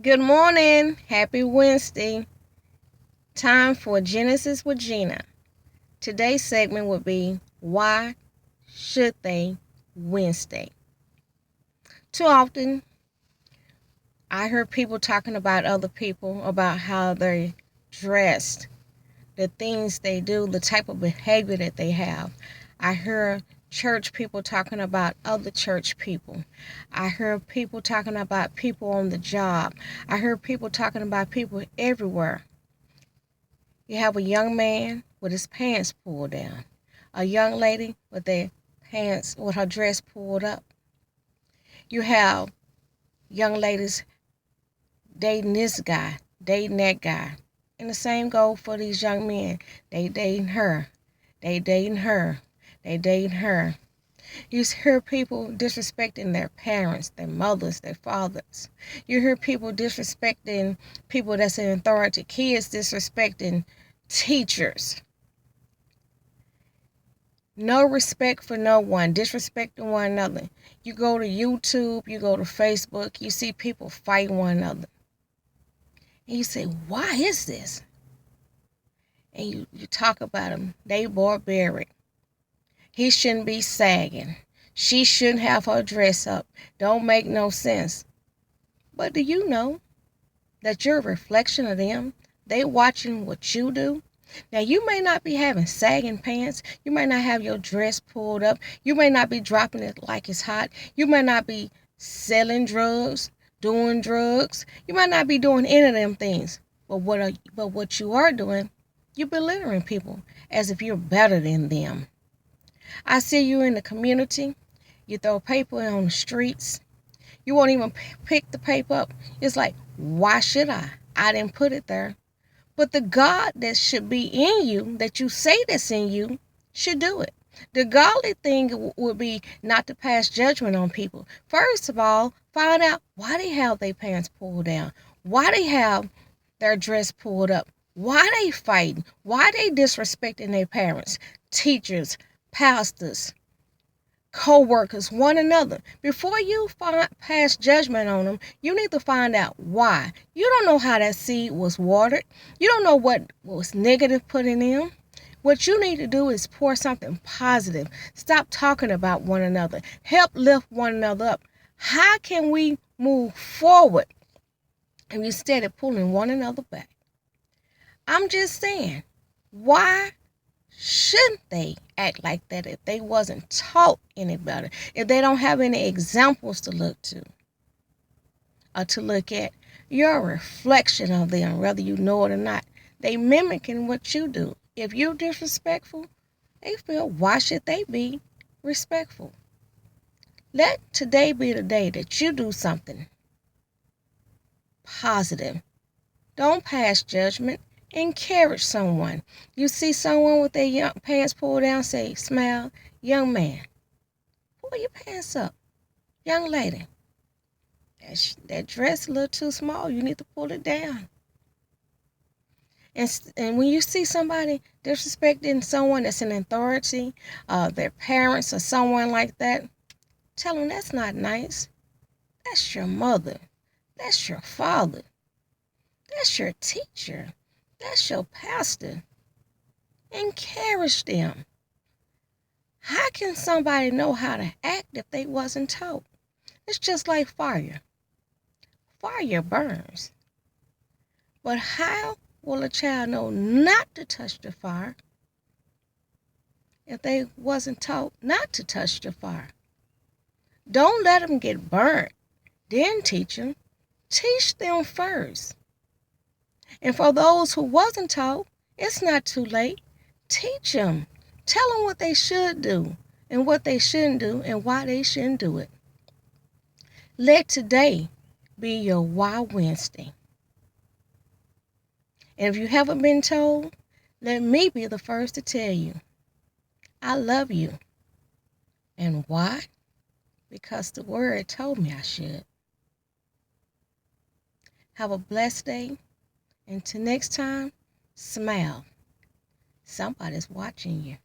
Good morning. Happy Wednesday. Time for Genesis with Gina. Today's segment would be Why Should They Wednesday? Too often, I hear people talking about other people, about how they dressed, the things they do, the type of behavior that they have. I hear church people talking about other church people. I hear people talking about people on the job. I hear people talking about people everywhere. You have a young man with his pants pulled down, a young lady with their pants, with her dress pulled up. You have young ladies dating this guy, dating that guy. And the same goes for these young men. They dating her, they dating her, they dating her. You hear people disrespecting their parents, their mothers, their fathers. You hear people disrespecting people that's in authority, kids disrespecting teachers. No respect for no one, disrespecting one another. You go to YouTube, you go to Facebook, you see people fight one another. And you say, why is this? And you talk about them. They barbaric. He shouldn't be sagging. She shouldn't have her dress up. Don't make no sense. But do you know that you're a reflection of them? They watching what you do. Now, you may not be having sagging pants. You may not have your dress pulled up. You may not be dropping it like it's hot. You may not be selling drugs, doing drugs. You might not be doing any of them things. But what you are doing, you're belittling people as if you're better than them. I see you in the community. You throw paper on the streets. You won't even pick the paper up. It's like, why should I? I didn't put it there. But the God that should be in you, that you say that's in you, should do it. The godly thing would be not to pass judgment on people. First of all, find out why they have their pants pulled down, why they have their dress pulled up, why they fighting, why they disrespecting their parents, teachers, pastors, co-workers, one another. Before you pass judgment on them, you need to find out why. You don't know how that seed was watered. You don't know what was negative put in them. What you need to do is pour something positive. Stop talking about one another. Help lift one another up. How can we move forward instead of pulling one another back? I'm just saying, why shouldn't they act like that if they wasn't taught any better, if they don't have any examples to look to or to look at? You're a reflection of them, whether you know it or not. They mimicking what you do. If you're disrespectful, they feel, why should they be respectful? Let today be the day that you do something positive. Don't pass judgment. Encourage someone. You see someone with their pants pulled down, say, smile. Young man, pull your pants up. Young lady, that dress a little too small. You need to pull it down. And when you see somebody disrespecting someone that's in authority, their parents or someone like that, tell them that's not nice. That's your mother. That's your father. That's your teacher. That's your pastor. Encourage them. How can somebody know how to act if they wasn't taught? It's just like fire. Fire burns. But how will a child know not to touch the fire if they wasn't taught not to touch the fire? Don't let them get burnt. Then teach them. Teach them first. And for those who wasn't taught, it's not too late. Teach them. Tell them what they should do and what they shouldn't do and why they shouldn't do it. Let today be your Why Wednesday. And if you haven't been told, let me be the first to tell you. I love you. And why? Because the word told me I should. Have a blessed day. Until next time, smile. Somebody's watching you.